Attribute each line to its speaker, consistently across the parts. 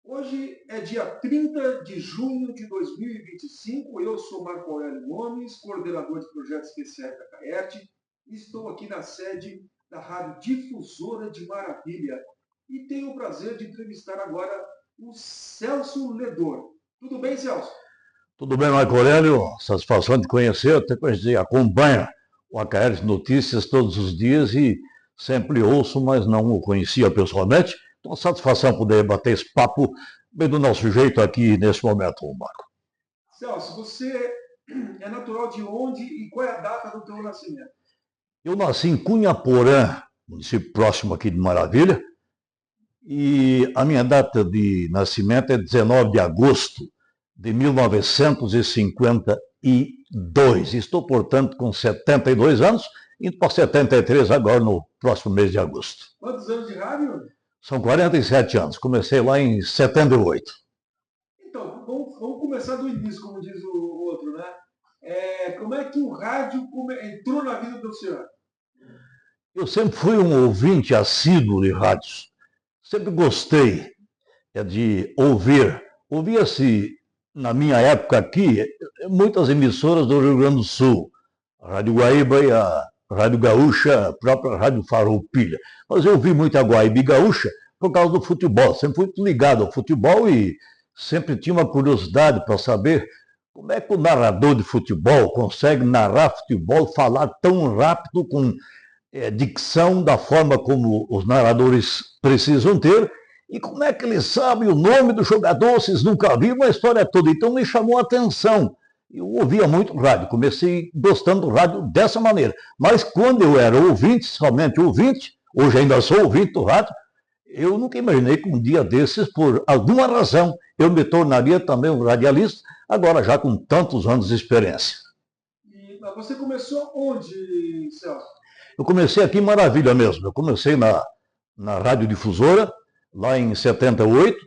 Speaker 1: Hoje é dia 30 de junho de 2025. Eu sou Marco Aurélio Gomes, coordenador de projetos especiais da CAERT, e estou aqui na sede da Rádio Difusora de Maravilha. E tenho o prazer de entrevistar agora o Celso Ledor. Tudo bem, Celso?
Speaker 2: Tudo bem, Marco Aurélio? Satisfação de conhecer, até que a gente acompanha o AKR Notícias todos os dias e sempre ouço, mas não o conhecia pessoalmente. Então, satisfação poder bater esse papo bem do nosso jeito aqui nesse momento, Marco.
Speaker 1: Celso, você é natural de onde e qual é a data do teu nascimento?
Speaker 2: Eu nasci em Cunha Porã, município próximo aqui de Maravilha, e a minha data de nascimento é 19 de agosto de 1952. Estou, portanto, com 72 anos, indo para 73 agora no próximo mês de agosto.
Speaker 1: Quantos anos de rádio?
Speaker 2: São 47 anos. Comecei lá em 78.
Speaker 1: Então, vamos começar do início, como diz o outro, né? Como é que o rádio entrou na vida do senhor?
Speaker 2: Eu sempre fui um ouvinte assíduo de rádios. Sempre gostei de ouvir. Ouvia-se, na minha época aqui, muitas emissoras do Rio Grande do Sul. A Rádio Guaíba e a Rádio Gaúcha, a própria Rádio Farroupilha. Mas eu ouvi muito a Guaíba e Gaúcha por causa do futebol. Sempre fui ligado ao futebol e sempre tinha uma curiosidade para saber como é que o narrador de futebol consegue narrar futebol, falar tão rápido, com dicção da forma como os narradores precisam ter, e como é que ele sabe o nome do jogador, vocês nunca viram a história toda. Então me chamou a atenção. Eu ouvia muito rádio, comecei gostando do rádio dessa maneira. Mas quando eu era ouvinte, somente ouvinte, hoje ainda sou ouvinte do rádio, eu nunca imaginei que um dia desses, por alguma razão, eu me tornaria também um radialista, agora já com tantos anos de experiência.
Speaker 1: E você começou onde, Celso?
Speaker 2: Eu comecei aqui em Maravilha mesmo. Eu comecei na Rádio Difusora, lá em 78.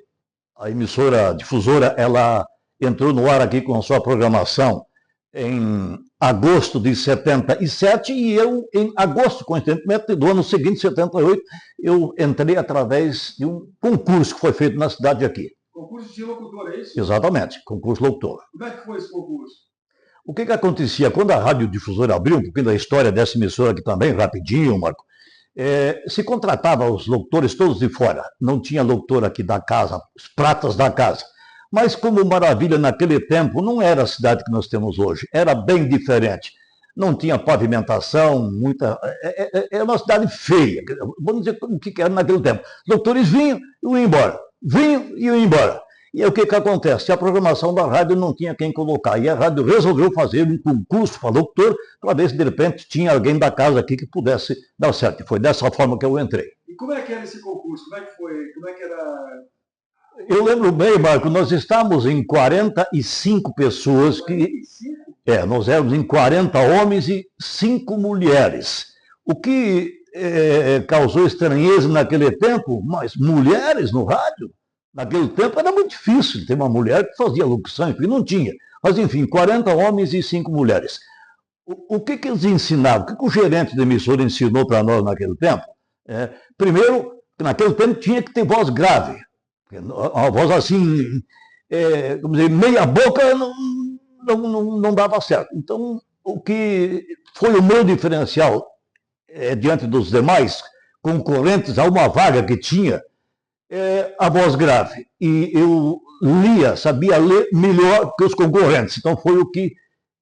Speaker 2: A emissora difusora, ela entrou no ar aqui com a sua programação em agosto de 77 e eu, em agosto, coincidentemente, do ano seguinte, 78, eu entrei através de um concurso que foi feito na cidade aqui.
Speaker 1: Concurso de locutor, é isso?
Speaker 2: Exatamente, concurso locutor.
Speaker 1: Como é que foi esse concurso?
Speaker 2: O que acontecia? Quando a Rádio Difusora abriu, um pouquinho da história dessa emissora aqui também, rapidinho, Marco, se contratava os locutores todos de fora. Não tinha locutor aqui da casa, os pratas da casa. Mas como Maravilha naquele tempo não era a cidade que nós temos hoje, era bem diferente. Não tinha pavimentação, era uma cidade feia. Vamos dizer o que era naquele tempo. Os locutores vinham e iam embora. Vinham e iam embora. E aí o que acontece? A programação da rádio não tinha quem colocar. E a rádio resolveu fazer um concurso para locutor, para ver se de repente tinha alguém da casa aqui que pudesse dar certo. E foi dessa forma que eu entrei.
Speaker 1: E como é que era esse concurso? Como é que foi? Como é que era?
Speaker 2: Eu lembro bem, Marco, nós estávamos em 45 pessoas que...
Speaker 1: 45?
Speaker 2: Nós éramos em 40 homens e 5 mulheres. O que causou estranheza naquele tempo, mas mulheres no rádio? Naquele tempo era muito difícil ter uma mulher que fazia locução, enfim, não tinha. Mas, enfim, 40 homens e 5 mulheres. O que eles ensinavam? O que o gerente da emissora ensinou para nós naquele tempo? Primeiro, naquele tempo tinha que ter voz grave. Uma voz assim, vamos dizer, meia boca não dava certo. Então, o que foi o meu diferencial diante dos demais concorrentes a uma vaga que tinha, a voz grave. E eu sabia ler melhor que os concorrentes. Então foi o que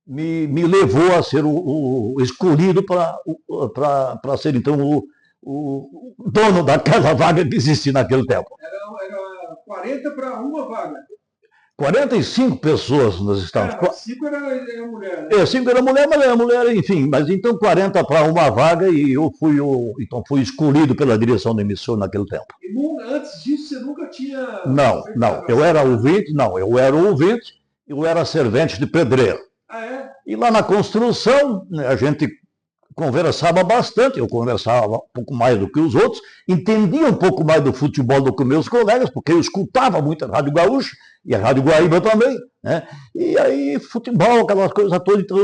Speaker 2: me levou a ser o escolhido para ser, então, o dono daquela vaga que existia naquele tempo.
Speaker 1: Era 40 para uma vaga.
Speaker 2: 45 pessoas nós estávamos.
Speaker 1: 5 era mulher, né?
Speaker 2: 5 era mulher, mas era mulher, enfim. Mas então 40 para uma vaga e eu fui escolhido pela direção da emissora naquele tempo.
Speaker 1: E antes disso você nunca tinha...
Speaker 2: Não. Eu era ouvinte, eu era servente de pedreiro.
Speaker 1: Ah, é?
Speaker 2: E lá na construção, a gente conversava bastante, eu conversava um pouco mais do que os outros, entendia um pouco mais do futebol do que meus colegas, porque eu escutava muito a Rádio Gaúcha e a Rádio Guaíba também, né? E aí futebol, aquelas coisas todas, então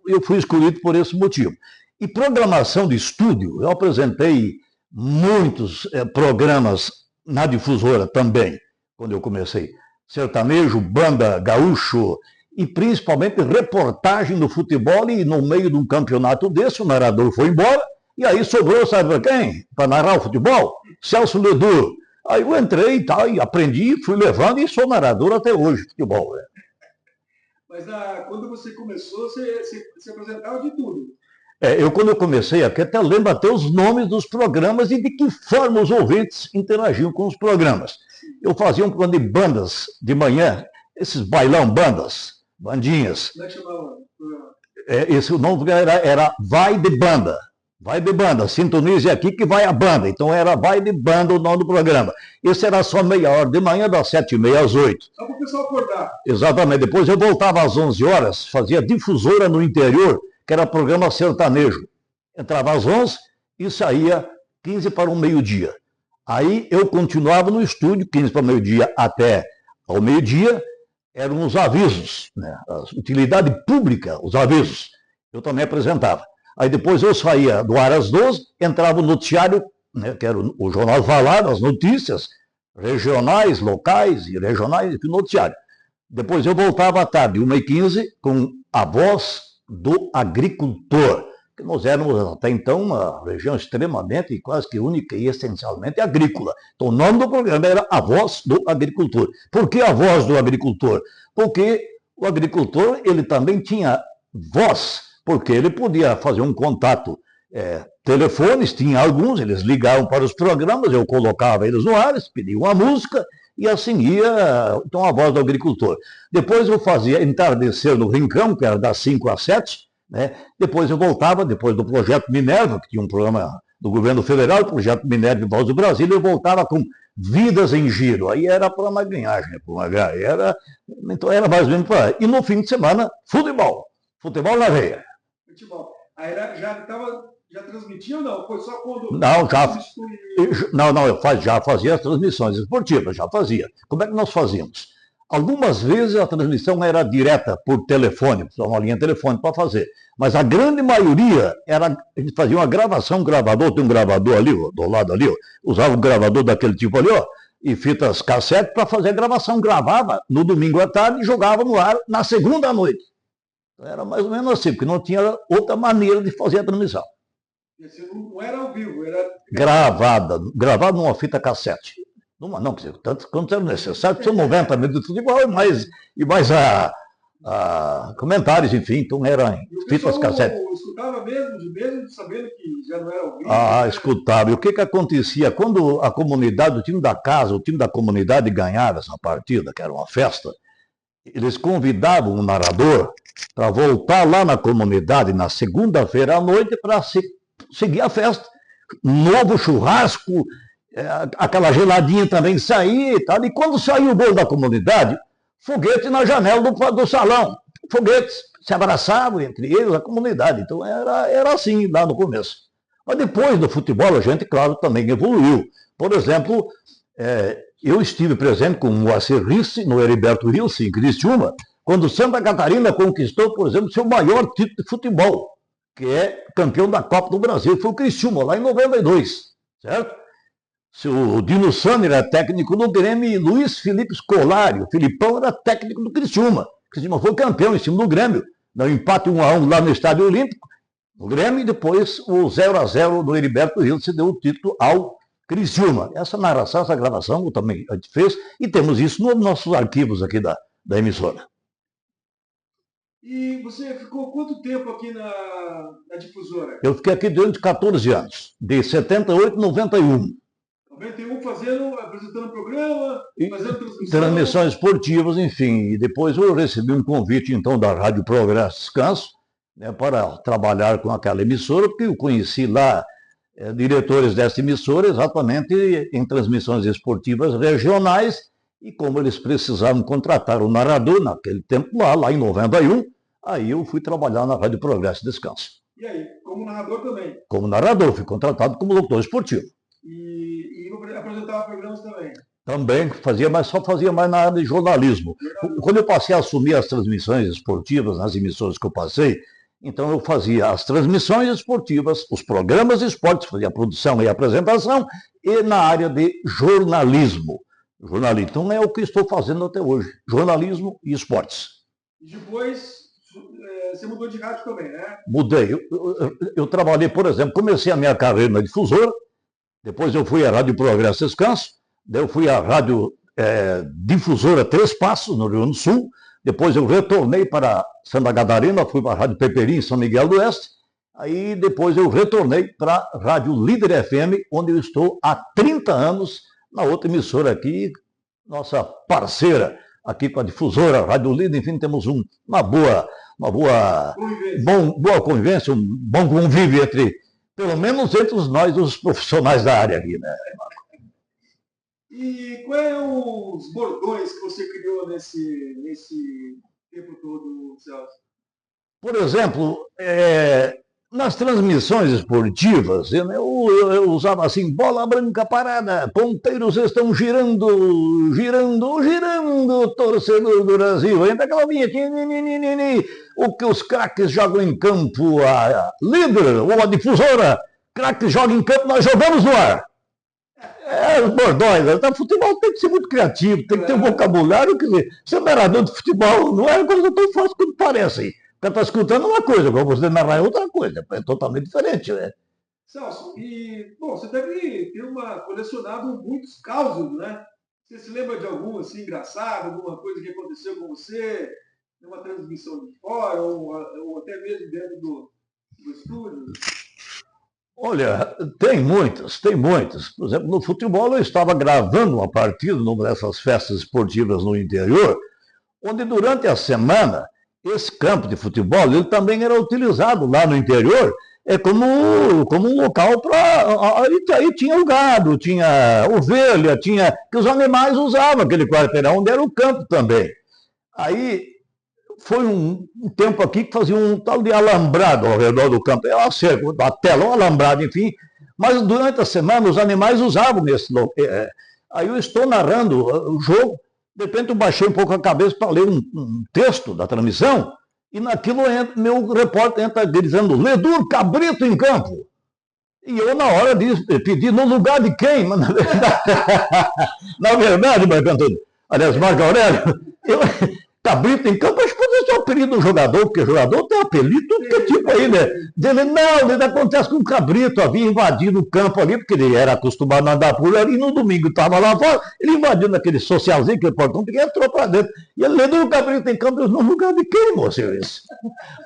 Speaker 2: eu fui escolhido por esse motivo. E programação de estúdio, eu apresentei muitos programas na difusora também, quando eu comecei. Sertanejo, banda, gaúcho e principalmente reportagem do futebol, e no meio de um campeonato desse o narrador foi embora e aí sobrou, sabe para quem? Para narrar o futebol? Celso Ledur. Aí eu entrei e tal, e aprendi, fui levando e sou narrador até hoje de futebol. Né?
Speaker 1: Mas quando você começou, você apresentava de tudo.
Speaker 2: Quando eu comecei aqui, até lembro até os nomes dos programas e de que forma os ouvintes interagiam com os programas. Eu fazia um programa de bandas de manhã, esses bailão bandas, bandinhas.
Speaker 1: Como é que chamava o programa?
Speaker 2: O nome era Vai de Banda. Vai de Banda, sintonize aqui que vai a banda. Então era Vai de Banda o nome do programa. Esse era só meia hora de manhã, das 7h30 às 8h.
Speaker 1: Só para o pessoal acordar.
Speaker 2: Exatamente. Depois eu voltava às 11 horas, fazia difusora no interior, que era programa sertanejo. Entrava às 11 e saía 15 para o meio-dia. Aí eu continuava no estúdio, 15 para o meio-dia até ao meio-dia, eram os avisos, né? A utilidade pública, os avisos. Eu também apresentava. Aí depois eu saía do ar às 12, entrava o noticiário, né, que era o jornal falado, as notícias regionais, locais e regionais, e noticiário. Depois eu voltava à tarde, 1h15, com a voz do agricultor, que nós éramos até então uma região extremamente, quase que única e essencialmente agrícola. Então o nome do programa era A Voz do Agricultor. Por que a voz do agricultor? Porque o agricultor, ele também tinha voz, porque ele podia fazer um contato, telefones, tinha alguns, eles ligavam para os programas, eu colocava eles no ar, eles pediam uma música, e assim ia, então, a voz do agricultor. Depois eu fazia Entardecer no Rincão, que era das 5 às 7, né? Depois eu voltava, depois do Projeto Minerva, que tinha um programa do governo federal, o Projeto Minerva e Voz do Brasil, eu voltava com Vidas em Giro. Aí era para uma ganhagem, então era mais ou menos para... E no fim de semana, futebol na veia.
Speaker 1: Futebol. Aí já transmitia ou não? Foi só quando...
Speaker 2: Eu já fazia as transmissões esportivas, já fazia. Como é que nós fazíamos? Algumas vezes a transmissão era direta por telefone, precisava uma linha telefônica para fazer. Mas a grande maioria a gente fazia uma gravação, gravador, tem um gravador ali, do lado ali, usava um gravador daquele tipo ali, e fitas cassete para fazer a gravação. Gravava no domingo à tarde e jogava no ar na segunda à noite. Era mais ou menos assim, porque não tinha outra maneira de fazer a transmissão.
Speaker 1: Não era ao vivo, era...
Speaker 2: Gravada numa fita cassete. Não, quer dizer, tanto quanto era necessário, são 90 minutos de futebol e mais comentários, enfim, então era em fitas cassete.
Speaker 1: Escutava mesmo sabendo que já não era ao vivo?
Speaker 2: Escutava. E o que acontecia? Quando a comunidade, o time da casa, o time da comunidade ganhava essa partida, que era uma festa, eles convidavam o narrador para voltar lá na comunidade na segunda-feira à noite para seguir a festa. Novo churrasco, aquela geladinha também saía e tal. E quando saiu o gol da comunidade, foguete na janela do salão. Foguetes se abraçavam entre eles, a comunidade. Então era assim lá no começo. Mas depois do futebol, a gente, claro, também evoluiu. Por exemplo, eu estive presente com o Moacir Risse, no Heriberto Rilse, em Criciúma, quando Santa Catarina conquistou, por exemplo, seu maior título de futebol, que é campeão da Copa do Brasil. Foi o Criciúma, lá em 92, certo? O Dino Sander era técnico do Grêmio e Luiz Felipe Scolari, o Filipão, era técnico do Criciúma. O Criciúma foi campeão em cima do Grêmio, no empate 1-1 lá no Estádio Olímpico, no Grêmio, e depois o 0-0 do Heriberto Rilse se deu o título ao Criciúma. Essa narração, essa gravação também a gente fez, e temos isso nos nossos arquivos aqui da emissora.
Speaker 1: E você ficou quanto tempo aqui na difusora?
Speaker 2: Eu fiquei aqui durante 14 anos, de 78 a 91.
Speaker 1: 91 apresentando programa, fazendo
Speaker 2: transmissões esportivas, enfim. E depois eu recebi um convite, então, da Rádio Progresso Descanso, né, para trabalhar com aquela emissora, porque eu conheci lá diretores dessa emissora exatamente em transmissões esportivas regionais, e como eles precisavam contratar um narrador naquele tempo lá em 91, aí eu fui trabalhar na Rádio Progresso Descanso.
Speaker 1: E aí, como narrador também?
Speaker 2: Como narrador, fui contratado como locutor esportivo.
Speaker 1: E apresentava programas também?
Speaker 2: Também fazia, mas só fazia mais na área de jornalismo. Quando eu passei a assumir as transmissões esportivas nas emissoras que eu passei, então eu fazia as transmissões esportivas, os programas de esportes, fazia a produção e a apresentação, e na área de jornalismo. Jornalismo. Então é o que estou fazendo até hoje. Jornalismo e esportes.
Speaker 1: E depois você mudou de rádio também, né?
Speaker 2: Mudei. Eu trabalhei, por exemplo, comecei a minha carreira na difusora, depois eu fui à Rádio Progresso Descanso, daí eu fui à Rádio Difusora Três Passos, no Rio Grande do Sul, depois eu retornei para Santa Catarina, fui para a Rádio Peperi, em São Miguel do Oeste, aí depois eu retornei para a Rádio Líder FM, onde eu estou há 30 anos, na outra emissora aqui, nossa parceira aqui com a difusora, Rádio Líder, enfim, temos uma boa convivência, um bom convívio pelo menos entre nós, os profissionais da área aqui, né?
Speaker 1: E quais são os bordões que você criou nesse tempo todo, Celso?
Speaker 2: Por exemplo, nas transmissões esportivas, eu usava assim, bola branca parada, ponteiros estão girando, girando, girando, torcedor do Brasil. Entra aquela vinhetinha, o que os craques jogam em campo, a líder ou a difusora, craques jogam em campo, nós jogamos no ar. Os bordões, o futebol tem que ser muito criativo, tem que ter um vocabulário, quer dizer, ser narrador de futebol não é coisa tão fácil quanto parece. Você está escutando uma coisa, como você narrar é outra coisa, é totalmente diferente, né?
Speaker 1: Celso, você deve ter colecionado muitos causos, né? Você se lembra de algum assim engraçado, alguma coisa que aconteceu com você, numa transmissão de fora, ou até mesmo dentro do estúdio?
Speaker 2: Olha, tem muitas. Por exemplo, no futebol eu estava gravando uma partida numa dessas festas esportivas no interior, onde durante a semana esse campo de futebol ele também era utilizado lá no interior como um local para. Aí tinha o gado, tinha ovelha, que os animais usavam aquele quarteirão onde era o campo também. Aí foi um tempo aqui que fazia um tal de alambrado ao redor do campo, a cerca, a tela, um alambrado, enfim. Mas durante a semana os animais usavam nesse local. Aí eu estou narrando o jogo, de repente eu baixei um pouco a cabeça para ler um texto da transmissão, e naquilo meu repórter entra gritando, Ledur Cabrito em campo. E eu, na hora, pedi no lugar de quem? Mas, na verdade, Marco Antônio, aliás, Marco Aurélio, Cabrito em campo, acho que pode ser o apelido do jogador, porque o jogador tem apelido, tudo que é tipo aí, né? Dele, não, ele acontece com o Cabrito, havia invadido o campo ali, porque ele era acostumado a andar por ali, e no domingo estava lá fora, ele invadiu naquele socialzinho, aquele portão pequeno, entrou para dentro. E ele levou o Cabrito em campo, no lugar de quem, moço?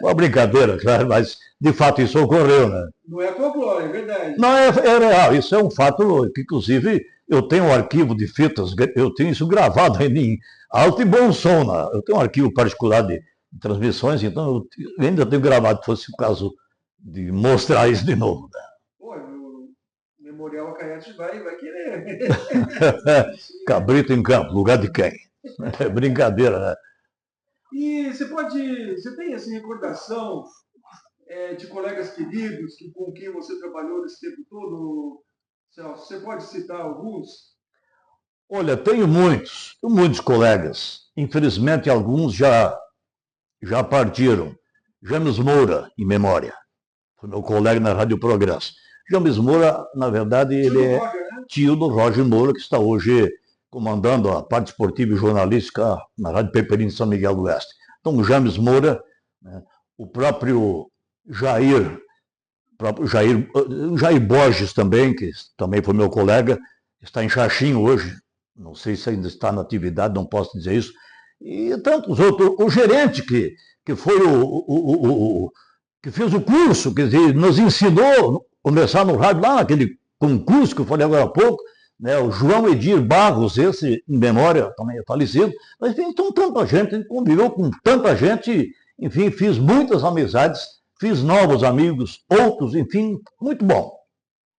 Speaker 2: Uma brincadeira, claro, mas de fato isso ocorreu, né?
Speaker 1: Não é folclore, é verdade.
Speaker 2: Não, é real, isso é um fato que, inclusive, eu tenho um arquivo de fitas, eu tenho isso gravado em alto e bom som. Eu tenho um arquivo particular de transmissões, então eu ainda tenho gravado, se fosse o caso de mostrar isso de novo. Né?
Speaker 1: Pô, o Memorial Acaete vai querer.
Speaker 2: Cabrito em campo, lugar de quem? É brincadeira, né?
Speaker 1: E você tem assim, recordação de colegas queridos com quem você trabalhou nesse tempo todo, Celso? Você pode citar alguns?
Speaker 2: Olha, tenho muitos colegas. Infelizmente, alguns já partiram. James Moura, em memória. Foi meu colega na Rádio Progresso. James Moura, na verdade, ele é tio do Roger Moura, que está hoje comandando a parte esportiva e jornalística na Rádio Peperi, em São Miguel do Oeste. Então, o James Moura, né, o próprio Jair Borges também, que também foi meu colega, está em Xaxim hoje, não sei se ainda está na atividade, não posso dizer isso, e tantos outros. O gerente que foi que fez o curso, quer dizer, nos ensinou a começar no rádio, lá naquele concurso que eu falei agora há pouco, né, o João Edir Barros, esse, em memória, também é falecido, mas então tanta gente, a gente conviveu com tanta gente, enfim, fiz muitas amizades, fiz novos amigos, outros, enfim, muito bom.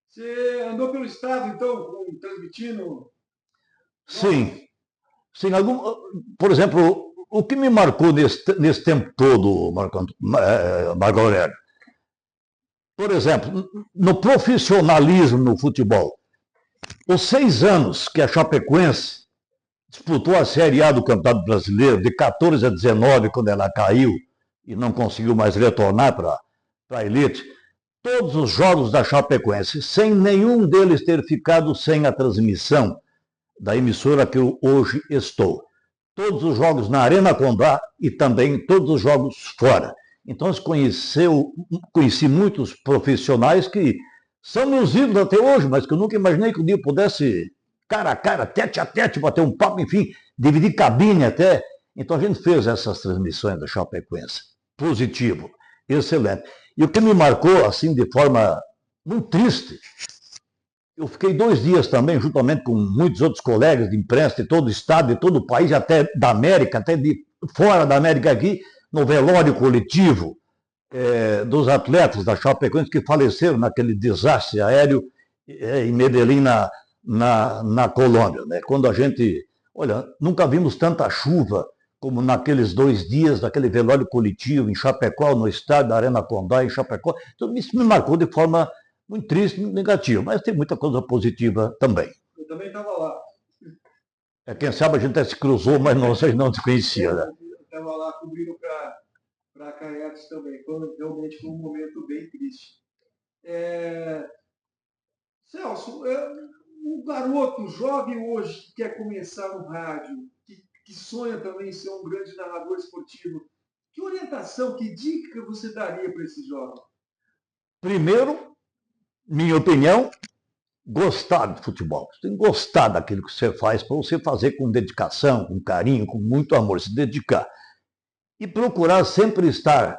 Speaker 1: Você andou pelo estado, então, transmitindo?
Speaker 2: Sim. Por exemplo, o que me marcou nesse tempo todo, Marco Aurélio? Por exemplo, no profissionalismo no futebol, os 6 anos que a Chapecoense disputou a Série A do Campeonato Brasileiro, de 14 a 19, quando ela caiu e não conseguiu mais retornar para a elite, todos os jogos da Chapecoense, sem nenhum deles ter ficado sem a transmissão, da emissora que eu hoje estou. Todos os jogos na Arena Condá e também todos os jogos fora. Então, conheci muitos profissionais que são meus ídolos até hoje, mas que eu nunca imaginei que um dia eu pudesse, cara a cara, tete a tete, bater um papo, enfim, dividir cabine até. Então, a gente fez essas transmissões da Chapecoense. Positivo, excelente. E o que me marcou, assim, de forma muito triste, eu fiquei 2 dias também, juntamente com muitos outros colegas de imprensa de todo o estado, de todo o país, até da América, até de fora da América aqui, no velório coletivo dos atletas da Chapecoense que faleceram naquele desastre aéreo em Medellín, na Colômbia. Né? Quando a gente, olha, nunca vimos tanta chuva como naqueles 2 dias daquele velório coletivo em Chapecó, no estádio da Arena Condá, em Chapecó. Então, isso me marcou de forma muito triste, muito negativa, mas tem muita coisa positiva também.
Speaker 1: Eu também estava lá.
Speaker 2: Quem sabe a gente até se cruzou, mas vocês não se conheciam. Né?
Speaker 1: Eu estava lá cobrindo para a Caetes também. Realmente foi um momento bem triste. Celso, o garoto jovem hoje que quer começar no rádio, que sonha também em ser um grande narrador esportivo, que orientação, que dica você daria para esse jovem?
Speaker 2: Primeiro, minha opinião, gostar de futebol. Você tem que gostar daquilo que você faz, para você fazer com dedicação, com carinho, com muito amor, se dedicar. E procurar sempre estar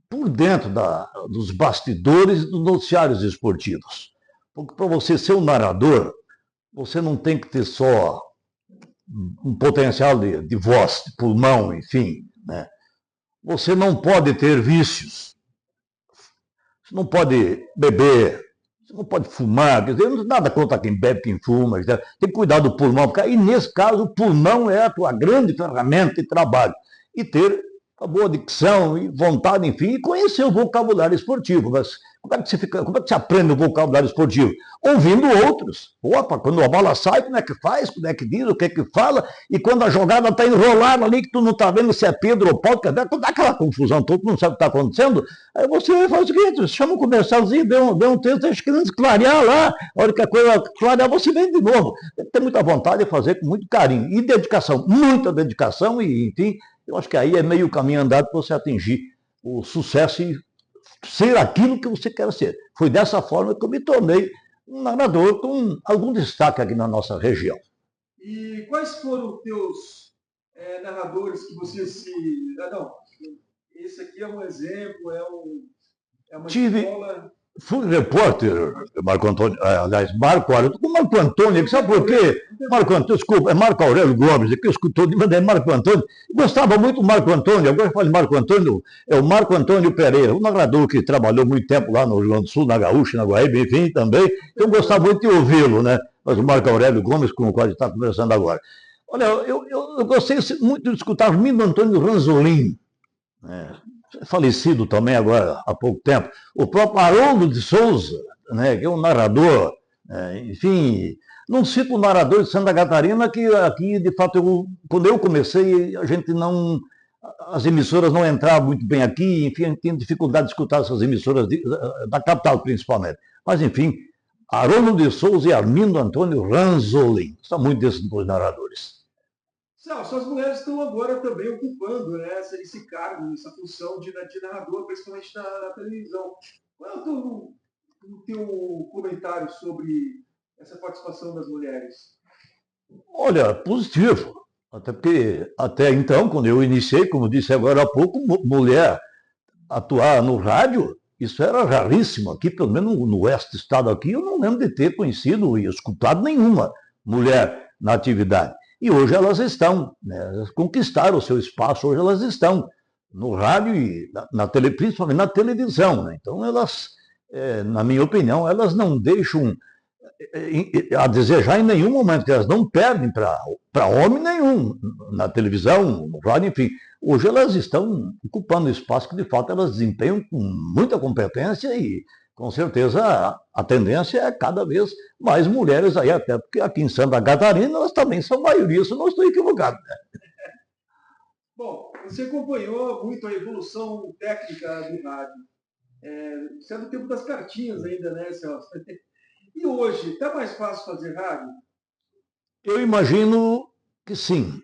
Speaker 2: por dentro dos bastidores e dos noticiários esportivos. Porque para você ser um narrador, você não tem que ter só um potencial de voz, de pulmão, enfim. Né? Você não pode ter vícios. Você não pode beber, você não pode fumar, quer dizer, nada contra quem bebe, quem fuma, tem que cuidar do pulmão, e nesse caso o pulmão é a tua grande ferramenta de trabalho. E ter a boa dicção e vontade, enfim, e conhecer o vocabulário esportivo. Mas como é que você aprende o vocabulário esportivo? Ouvindo outros. Opa, quando a bola sai, como é que faz, como é que diz, o que é que fala, e quando a jogada está enrolada ali, que tu não está vendo se é Pedro ou Paulo, dá aquela confusão toda, tu não sabe o que está acontecendo, aí você faz o seguinte, chama um comercialzinho, dê um texto, deixa querendo clarear lá, a hora que a coisa clarear, você vem de novo. Tem que ter muita vontade de fazer com muito carinho e dedicação, muita dedicação, e enfim, eu acho que aí é meio caminho andado para você atingir o sucesso e ser aquilo que você quer ser. Foi dessa forma que eu me tornei um narrador com algum destaque aqui na nossa região.
Speaker 1: E quais foram os teus narradores que você se... não, esse aqui é um exemplo, é uma escola...
Speaker 2: Fui repórter, Marco Antônio, aliás, Marco Aurélio, com Marco Antônio, sabe por quê? Marco Antônio, desculpa, é Marco Aurélio Gomes, que escutou, mas é Marco Antônio. Gostava muito do Marco Antônio, agora eu falo de Marco Antônio, é o Marco Antônio Pereira, um narrador que trabalhou muito tempo lá no Rio Grande do Sul, na Gaúcha, na Guaíba, enfim, também. Eu gostava muito de ouvi-lo, né? Mas o Marco Aurélio Gomes, com o qual a gente está conversando agora. Olha, eu gostei muito de escutar o Mino Antônio Ranzolin, né? Falecido também agora há pouco tempo, o próprio Haroldo de Souza, né, que é um narrador, enfim, não cito o narrador de Santa Catarina, que aqui, de fato, quando eu comecei, as emissoras não entravam muito bem aqui, enfim, a gente tinha dificuldade de escutar essas emissoras da capital, principalmente. Mas, enfim, Haroldo de Souza e Armindo Antônio Ranzolin, são muitos desses dois narradores.
Speaker 1: Celso, as mulheres estão agora também ocupando, né, esse cargo, essa função de narrador, principalmente na televisão. Qual é o teu comentário sobre essa participação das mulheres?
Speaker 2: Olha, positivo. Até porque, até então, quando eu iniciei, como disse agora há pouco, mulher atuar no rádio, isso era raríssimo. Aqui, pelo menos no oeste do estado aqui, eu não lembro de ter conhecido e escutado nenhuma mulher na atividade. E hoje elas estão, né, elas conquistaram o seu espaço, hoje elas estão no rádio e principalmente na televisão. Né? Então, elas, na minha opinião, elas não deixam a desejar em nenhum momento, que elas não perdem para homem nenhum, na televisão, no rádio, enfim. Hoje elas estão ocupando espaço que, de fato, elas desempenham com muita competência e, com certeza, a tendência é cada vez mais mulheres aí, até porque aqui em Santa Catarina elas também são maioria, se eu não estou equivocado. Né?
Speaker 1: Bom, você acompanhou muito a evolução técnica do rádio. Você é do tempo das cartinhas ainda, né, Celso? E hoje, está mais fácil fazer rádio?
Speaker 2: Eu imagino que sim.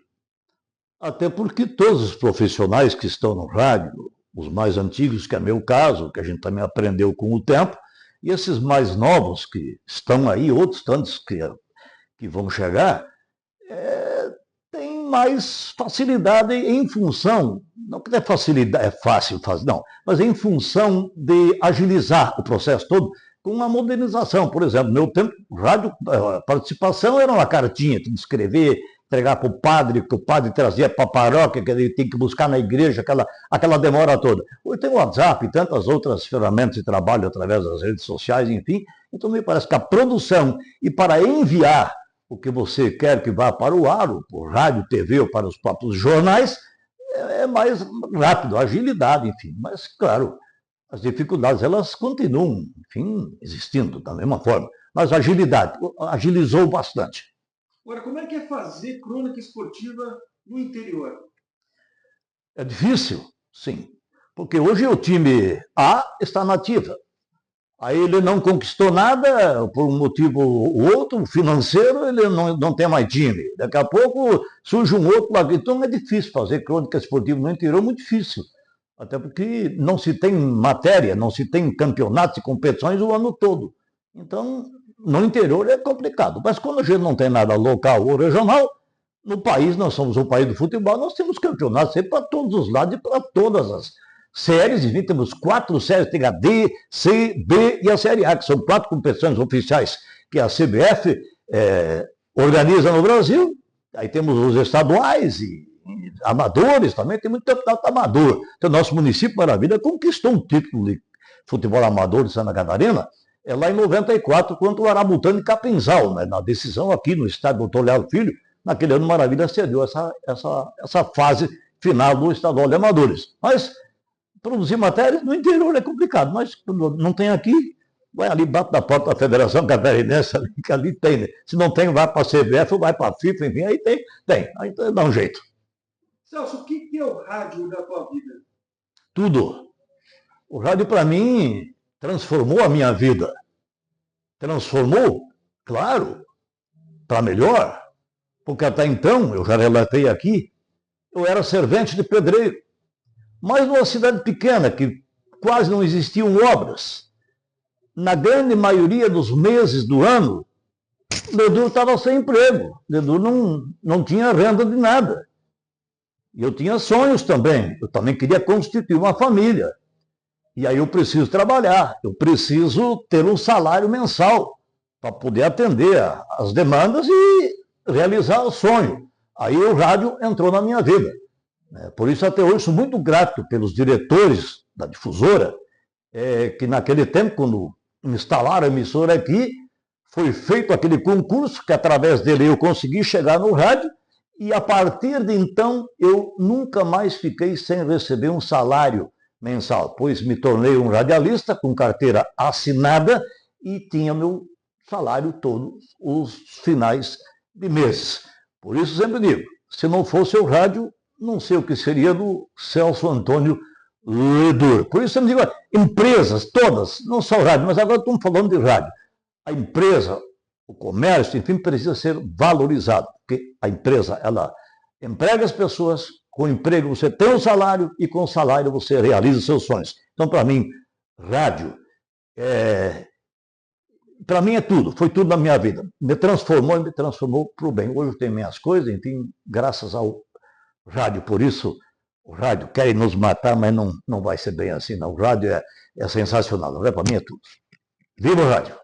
Speaker 2: Até porque todos os profissionais que estão no rádio, os mais antigos, que é meu caso, que a gente também aprendeu com o tempo, e esses mais novos que estão aí, outros tantos que vão chegar, têm mais facilidade em função, não que é facilidade, é fácil fazer, não, mas em função de agilizar o processo todo com uma modernização. Por exemplo, no meu tempo, rádio, a participação era uma cartinha, tinha que escrever, entregar para o padre, que o padre trazia para a paróquia, que ele tem que buscar na igreja, aquela demora toda. Hoje tem o WhatsApp e tantas outras ferramentas de trabalho através das redes sociais, enfim. Então me parece que a produção e para enviar o que você quer que vá para o ar, por rádio, TV ou para os próprios jornais, é mais rápido, agilidade, enfim. Mas, claro, as dificuldades, elas continuam, enfim, existindo da mesma forma. Mas a agilidade, agilizou bastante.
Speaker 1: Agora, como é que é fazer crônica esportiva no interior?
Speaker 2: É difícil, sim. Porque hoje o time A está na ativa. Aí ele não conquistou nada, por um motivo ou outro, financeiro, ele não tem mais time. Daqui a pouco surge um outro lá. Então é difícil fazer crônica esportiva no interior, muito difícil. Até porque não se tem matéria, não se tem campeonatos e competições o ano todo. Então, no interior é complicado. Mas quando a gente não tem nada local ou regional, no país, nós somos o país do futebol, nós temos campeonatos sempre para todos os lados e para todas as séries. Enfim, temos 4 séries, tem a D, C, B e a Série A, que são 4 competições oficiais que a CBF organiza no Brasil. Aí temos os estaduais e amadores também, tem muito campeonato amador. Então, nosso município, Maravilha, conquistou um título de futebol amador de Santa Catarina, lá em 94, contra o Arabutano e Capinzal, né, na decisão aqui no estádio Dr. Leal Filho. Naquele ano, Maravilha cedeu essa fase final do estadual de amadores. Mas produzir matérias no interior é complicado, mas quando não tem aqui, vai ali, bate na porta da Federação Catarinense, que ali tem, né? Se não tem, vai para a CBF ou vai para a FIFA, enfim, aí tem, aí dá um jeito.
Speaker 1: Celso, o que é o rádio da tua vida?
Speaker 2: Tudo. O rádio, para mim, transformou a minha vida. Transformou, claro, para melhor. Porque até então, eu já relatei aqui, eu era servente de pedreiro. Mas numa cidade pequena, que quase não existiam obras. Na grande maioria dos meses do ano, o Dedur estava sem emprego. O Dedur não tinha renda de nada. E eu tinha sonhos também. Eu também queria constituir uma família. E aí eu preciso trabalhar. Eu preciso ter um salário mensal para poder atender as demandas e realizar o sonho. Aí o rádio entrou na minha vida. Por isso, até hoje, sou muito grato pelos diretores da difusora, que naquele tempo, quando instalaram a emissora aqui, foi feito aquele concurso, que através dele eu consegui chegar no rádio, e a partir de então, eu nunca mais fiquei sem receber um salário mensal, pois me tornei um radialista com carteira assinada e tinha meu salário todos os finais de mês. Por isso, sempre digo, se não fosse o rádio, não sei o que seria do Celso Antônio Ledur. Por isso, eu digo, empresas todas, não só o rádio, mas agora estamos falando de rádio. A empresa, o comércio, enfim, precisa ser valorizado, porque a empresa, ela emprega as pessoas, com emprego você tem um salário e com o salário você realiza os seus sonhos. Então, para mim, rádio, para mim é tudo, foi tudo na minha vida. Me transformou para o bem. Hoje eu tenho minhas coisas, enfim, graças ao rádio. Por isso, o rádio quer nos matar, mas não vai ser bem assim, não. O rádio é sensacional, para mim é tudo. Viva o rádio!